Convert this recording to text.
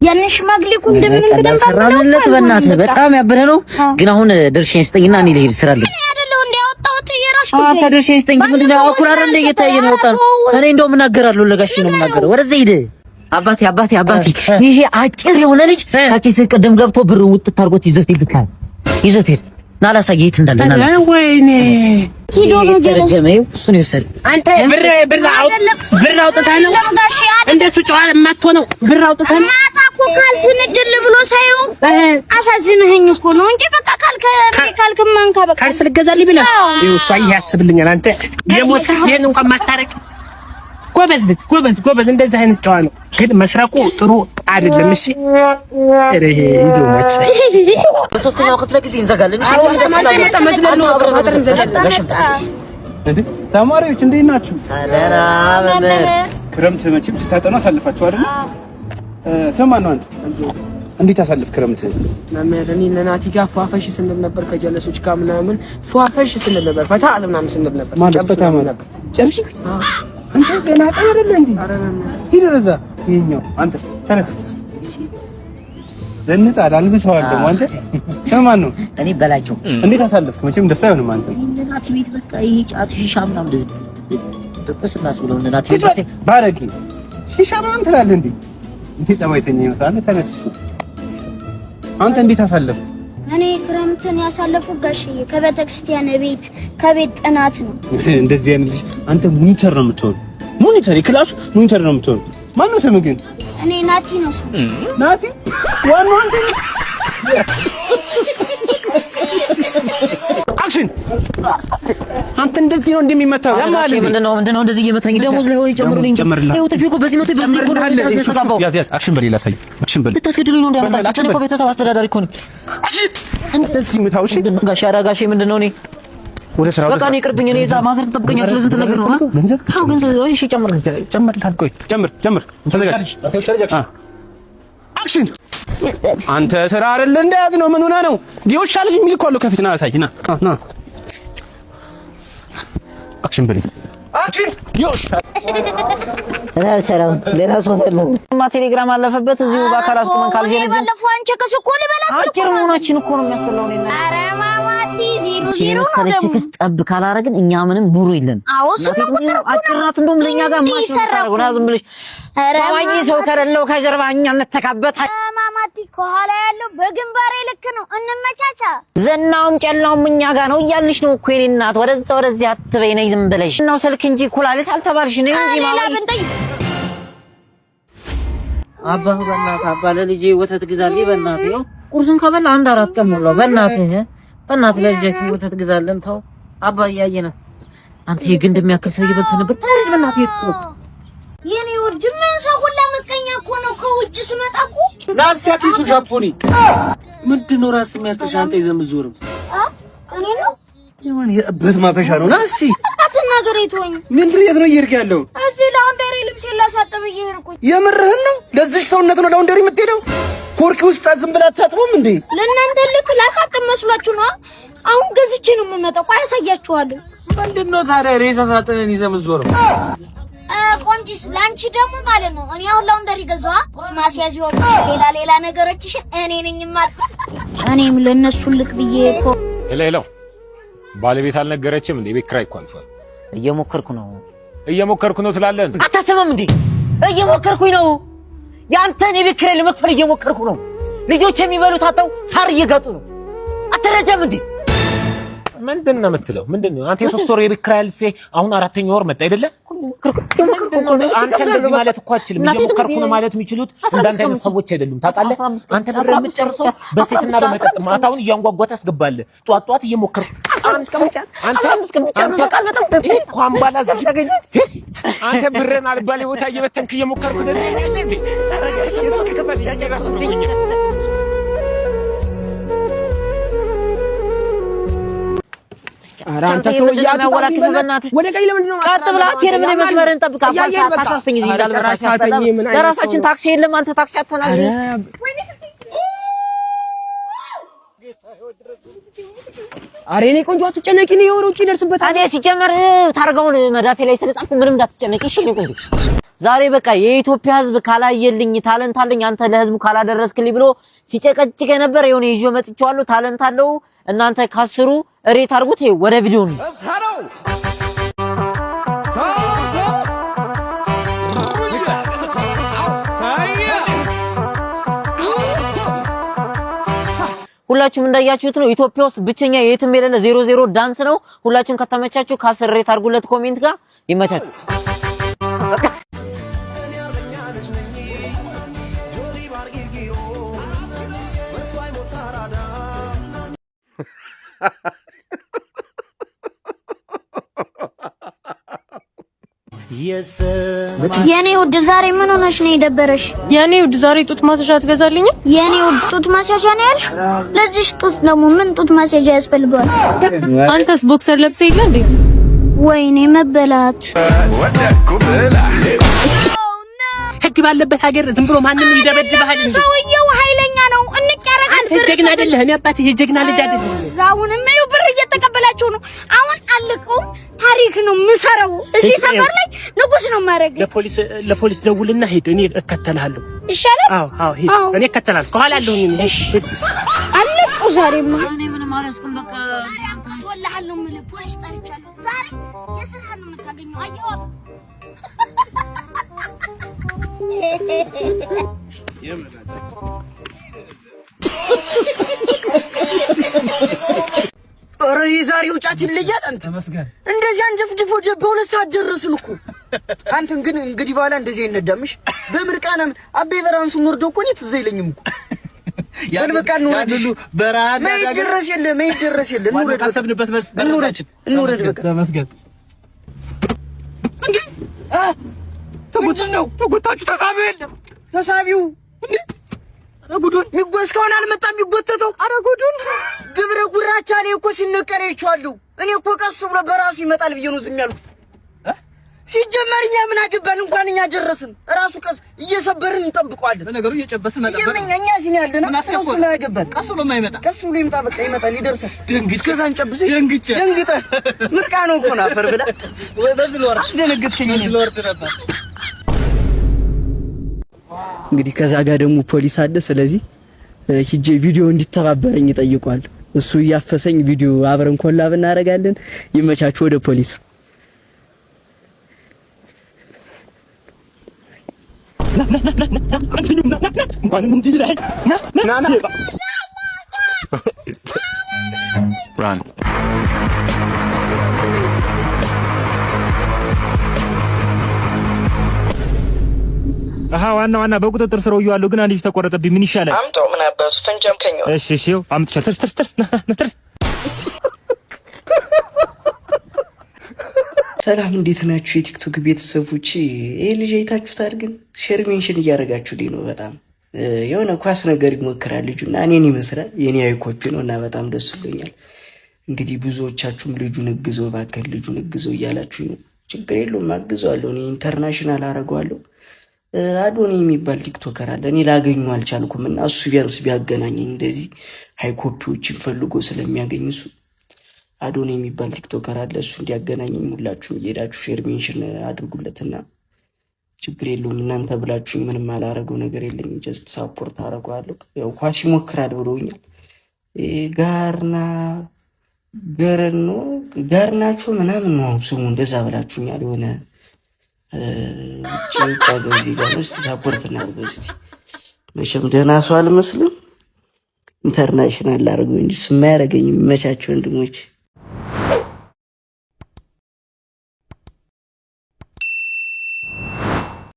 ያን ሽማግሌ እኮ እንደምን እንደሰራንለት በእናትህ በጣም ያበረ ነው። ግን አሁን ድርሼን ስጠኝና እኔ ልሄድ ስራ አለኝ። አንተ ድርሼን ስጠኝ። ምንድን ነው አኩራራ እንደ እየታየ ነው ወጣ። እኔ እንደውም እናገራለሁ ለጋሽ ነው የምናገረው። ወደዛ ሂድ አባቴ ይሄ አጭር የሆነ ልጅ ታኪስ ቀደም ገብቶ ብር ውጥት አድርጎት ይዞት ሄድ ናላሳየ የት እንዳለ ናላሳ ወይኔ ሂዶ ነው ገረገመው እሱን ይወሰድ። አንተ ብር አውጥተህ ነው እንደሱ ጨዋ የማትሆነው ብር አውጥተህ ነው ማታኮ ካልስንድል ብሎ ሳይው አሳዝነኸኝ እኮ ነው እንጂ በቃ ካልከማንካ በቃ ካልስ ልገዛልኝ ብለህ ይኸው እሷ ይሄ ያስብልኛል። አንተ የሞትስ ይሄን እንኳን ማታረቅ ጎበዝ እንደዚህ አይነት ጨዋ ነው። ግን መስረቁ ጥሩ አይደለም። እሺ እሬ ይዞ ማች በሶስተኛው ክፍለ ጊዜ እንዘጋለን። ተማሪዎች እንዴት ናችሁ? ሰላም ክረምት መቼም ስታጠኑ አሳልፋችሁ አይደል? ሰማን ነው አንተ እንዴት አሳልፍ ክረምት? መምህርኒ ነናቲ ጋር ፏፈሽ ስንል ነበር። ከጀለሶች ጋር ምናምን ፏፈሽ ስንል ነበር። ፈታ ምናምን ስንል ነበር። ማለት ፈታ ነበር። ጨርሽ አንተ ገና አጣ አይደለ እንዴ? ሂድ ወደዛ። ይሄኛው አንተ ተነስ። ዘንጣ አልብሰዋል ደግሞ አንተ ሰማን ነው። እኔ በላቸው እንዴት አሳልፍክ? መቼም ደስ አይሆንም አንተ እናት ቤት በቃ ይሄ ጫት ሺሻ ምናምን ተቀስላስ ብለው እናት ቤት ባረቂ ሺሻ ምናምን ትላለህ እንዴ? እንዴ ጸባይተኛ ይመስላል። ተነስ። አንተ እንዴት አሳልፍክ? እኔ ክረምትን ያሳለፉት ጋሽዬ ከቤተክርስቲያን ቤት ከቤት ጥናት ነው። እንደዚህ አይነት ልጅ አንተ ሞኒተር ነው የምትሆን። ሞኒተር የክላሱ ሞኒተር ነው የምትሆን። ማን ነው ስምህ ግን? እኔ ናቲ ነው ስም። ናቲ ዋናው አንተ አክሽን። አንተ እንደዚህ ነው እንደሚመታው ያማል። ምንድነው እንደዚህ እየመታኝ ደሞዝ ላይ ወይ ጨምሩልኝ። ይኸው ተፊኩ በዚህ ነው ያዝ አክሽን በሌላ ሳይ አክሽን በሌላ ልታስገድሉኝ ነው እንዳመጣችሁ። እኔ እኮ ቤተሰብ አስተዳዳሪ እኮ ነኝ። እንደዚህ ምታው። እሺ ጋሽ አራጋሽ ምንድነው? እኔ ወደ ስራ በቃ ነው ይቅርብኝ። እኔ እዛ ማዘር ተጠብቀኛል። ስለዚህ እንትን ነገር ነው አዎ ገንዘብ ወይ እሺ ጨምርልሃል። ቆይ ጨምር ተዘጋጅ። አክሽን። አንተ ስራ አይደል እንደያዝ ነው። ምን ሆነ ነው ዲዮሻ ልጅ የሚል እኮ አለው ከፊት ና አሳይና ና አክሽን በል አክሽን ዲዮሽ ሰላም ሌላ ሰው ፈለጉ ቴሌግራም አለፈበት እዚሁ ባካራስ ቆመን ካልጀነጀ ባለፈው አንቺ ከስኮል በላስ አጭር መሆናችን እኮ ነው የሚያስፈልገው። እኔና ኧረ ማማቲ 00 ነው ደግሞ ጠብ ካላረግን እኛ ምንም ኑሮ የለን። አዎ ስለ ቁጥር አጭራት እንደውም ለኛ ጋር ማሽራው ነው ዝም ብለሽ ታዋቂ ሰው ከሌለው ከጀርባ እኛ እንተካበት። ማማቲ ከኋላ ያለው በግንባሬ ልክ ነው። እንመቻቻ ዘናውም ጨላውም እኛ ጋር ነው እያልሽ ነው እኮ የኔ እናት። ወደዚህ አትበይ ነይ ዝም ብለሽ ነው ስልክ እንጂ ኩላሊት አልተባልሽ ነው እንጂ ማለት አባ በእናትህ አባ ለልጄ ወተት ግዛልኝ በእናትህ። ይኸው ቁርሱን ከበላ አንድ 4 ቀን ሞላው። በእናትህ ለልጄ ወተት ግዛልን ተው አባ እያየነ አንተ የግንድ የሚያክል ሰው እየበልተ ነበር አይደል? በእናትህ እኮ የኔ ወድ ምን ሰው ሁላ መቀኛ እኮ ነው። ከውጭ ስመጣ እኮ ናስታኪሱ ጃፖኒ ምንድነው ራስ የሚያክል ሻንጣ ይዘምዙርም እኔ ነው የማን የበት ማፈሻ ነው። ናስቲ አትናገር። ይተወኝ። ምንድነው የት ነው እየሄድክ ያለው? እዚህ ላውንደሪ ልብስ ላሳጥብ እየሄድኩኝ። የምርህን ነው? ለዚህ ሰውነት ነው ላውንደሪ የምትሄደው? ኮርኪ ውስጥ ዝም ብላ አታጥቦም እንዴ? ለእናንተ ልክ ላሳጥብ መስሏችሁ ነው? አሁን ገዝቼ ነው የምመጣው። ቆይ አሳያችኋለሁ። ምንድነው ታዲያ ሬሳ ሳጥንን ይዘምዙርም? ቆንጂስ ላንቺ ደግሞ ማለት ነው። እኔ አሁን ላውንደሪ ገዛዋ ማስያዚው ሌላ ነገሮችሽ እኔ ነኝ ማለት እኔም ለነሱ ልክ ብዬ እኮ ሌላው ባለቤት አልነገረችም እንዴ? ቤት ኪራይ እኮ አልፏል። እየሞከርኩ ነው ትላለህ እንዴ? አታስበም እንዴ? እየሞከርኩኝ ነው። ያንተን የቤት ኪራይ ለመክፈል እየሞከርኩ ነው። ልጆች የሚበሉት አጣው ሳር እየጋጡ ነው። አትረዳም እንዴ? ምንድነው የምትለው? ምንድነው አንተ የ3 ወር የቤት ኪራይ አልፌ አሁን 4ኛ ወር መጣ አይደለ? አንተ እንደዚህ ማለት እኮ አትችልም። እየሞከርኩ ነው ማለት የሚችሉት እንዳንተ አይነት ሰዎች አይደሉም። ታውቃለህ? አንተ ብር የምትጨርሰው በሴትና በመጠጥ ማታውን እያንጓጓት አስገባለህ። ጧት እየሞከርኩ አንተ ብርን አልባሌ ቦታ እየበተንክ እየሞከርኩ አንተ ሰው ያወራክ በእናትህ ወደ ቀይ ለምንድን ነው ቀጥ ብላ አትሄድም? ምን መስመርን ጠብቃ ታሳስተኝ እዚህ ለራሳችን ታክሲ የለም። አንተ ታክሲ አተናል። አሬ እኔ ቆንጆ አትጨነቂ ነው የወሮች ይደርስበታል። እኔ ሲጀመር ታርጋውን መዳፌ ላይ ስለጻፍኩ ምንም እንዳትጨነቂ እሺ። እኔ ቆንጆ ዛሬ በቃ የኢትዮጵያ ህዝብ ካላየልኝ ታለንት አለኝ አንተ ለህዝቡ ካላደረስክልኝ ብሎ ሲጨቀጭቅ ነበር። የሆነ ይዤ መጥቻለሁ። ታለንት አለው እናንተ ካስሩ ሬት አድርጉት። ወደ ቪዲዮ ነው ሁላችሁም እንዳያችሁት ነው። ኢትዮጵያ ውስጥ ብቸኛ የትም የሌለ 00 ዳንስ ነው። ሁላችሁም ከተመቻችሁ ካስር ሬት አድርጉለት ኮሜንት ጋር ይመቻችሁ። የኔ ውድ ዛሬ ምን ሆነሽ ነው የደበረሽ? የኔ ውድ ዛሬ ጡት ማስያዣ ትገዛልኝ? የኔ ውድ ጡት ማስያዣ ነው ያልሽ? ለዚህ ጡት ደግሞ ምን ጡት ማስያዣ ያስፈልጋል? አንተስ ቦክሰር ለብሰህ የለ እንዴ? ወይኔ መበላት። ህግ ባለበት ሀገር ዝም ብሎ ማንንም ይደበድብሃል እንዴ? ሰውየው ኃይለኛ ነው። እንቀረጋል። አንተ ጀግና አይደለህ። እኔ አባቴ የጀግና ልጅ አይደለም። ዛውንም ነው ብር እየተቀበላችሁ ነው። አሁን አልቀው ታሪክ ነው ምሰራው። እዚህ ሰፈር ላይ ንጉስ ነው ማረግ። ለፖሊስ ደውልና ሄድ፣ እኔ እከተልሃለሁ። ይሻላል። አዎ ሄድ፣ እኔ እከተልሃለሁ። ከኋላ አለሁኝ እኔ። እሺ አልቀው ዛሬማ እኔ ምንም አላስኩም። በቃ ወላሂ ምን ፖሊስ ጠርቻለሁ። ዛሬ የስራህን ነው የምታገኘው። አየዋ ኧረ የዛሬው ጫት ይለያል። አንተ ተመስገን እንደዚህ አንጀፍጅፎ በሁለት ሰዓት ደረስን እኮ። አንተን ግን እንግዲህ በኋላ እንደዚህ አይነዳምሽ። በምርቃናም አቤ በራንሱ ወርዶ እኮ ነው ትዝ አይለኝም እኮ። በቃ ነው ሁሉ በራና መይደረስ የለ እንውረድ። አሰብንበት እንውረድ በቃ ተመስገን። እንዴ ተጎታችሁ ተሳቢው የለም ተሳቢው እንዴ አጉዱን ይጎስ ከሆነ አልመጣም ይጎተተው። አረ ጉዱን ግብረ ጉራቻ ላይ እኮ ሲነቀር ይቻላል። እኔ እኮ ቀስ ብሎ በራሱ ይመጣል ብዬ ነው ዝም ያልኩት። ሲጀመር እኛ ምን አገባን? እንኳን እኛ ጀረስን ራሱ ቀስ እየሰበርን እንጠብቀዋለን። በነገሩ እየጨበስን መጣበት እኛ ሲን ያለና እሱ ነው ያገባን። ቀስ ብሎ የማይመጣ ቀስ ብሎ ይመጣ። በቃ ይመጣል ይደርሳል። እስከዛን ጨብስ ደንግጠ ምርቃ ነው እኮ ነው አፈር ብላ ወይ በዚህ ወር አስደነገጥከኝ። በዚህ ወር ነበር እንግዲህ ከዛ ጋር ደግሞ ፖሊስ አለ። ስለዚህ ሂጄ ቪዲዮ እንዲተባበረኝ ጠይቋል። እሱ ያፈሰኝ ቪዲዮ አብረን ኮላብ እናደርጋለን። ይመቻችሁ። ወደ ፖሊስ ዋና በቁጥጥር ስር ያለው ግን አንድ ልጅ ተቆረጠብኝ። ምን ይሻላል? አምጣው። ምን አባቱ ፈንጃም ከኛው። እሺ አምጥቻለሁ። ተርስ ሰላም፣ እንዴት ናችሁ የቲክቶክ ቤተሰቦች? ይሄ ልጅ አይታችሁታል? ግን ሼር ሜንሽን እያደረጋችሁልኝ ነው። በጣም የሆነ ኳስ ነገር ይሞክራል ልጁና እኔን ይመስላል። የኔ አይኮፒ ነው እና በጣም ደስ ብሎኛል። እንግዲህ ብዙዎቻችሁም ልጁን እግዘው እባክህ ልጁን እግዘው እያላችሁ ነው። ችግር የለውም አግዘዋለሁ። እኔ ኢንተርናሽናል አደርገዋለሁ። አዶኒ የሚባል ቲክቶከር አለ። እኔ ላገኙ አልቻልኩም እና እሱ ቢያንስ ቢያገናኘኝ እንደዚህ ሃይ ኮፒዎችን ፈልጎ ስለሚያገኝ እሱ አዶኒ የሚባል ቲክቶከር አለ። እሱ እንዲያገናኘኝ ሁላችሁም እየሄዳችሁ ሼር ሜንሽን አድርጉለትና ችግር የለውም። እናንተ ብላችሁኝ ምንም አላረገው ነገር የለኝም። ጀስት ሳፖርት አደርገዋለሁ። ያው ኳስ ይሞክራል ብለውኛል። ጋርናቸው ምናምን ነው ስሙ። እንደዛ ብላችሁኛል። የሆነ ጭንጫ ገዚ ጋር ውስጥ ሳፖርት እናድርገው እስቲ። መቼም ደህና ሰው አልመስልም። ኢንተርናሽናል ላደርገው እንጂ ስማ ያደረገኝ የሚመቻቸው ወንድሞች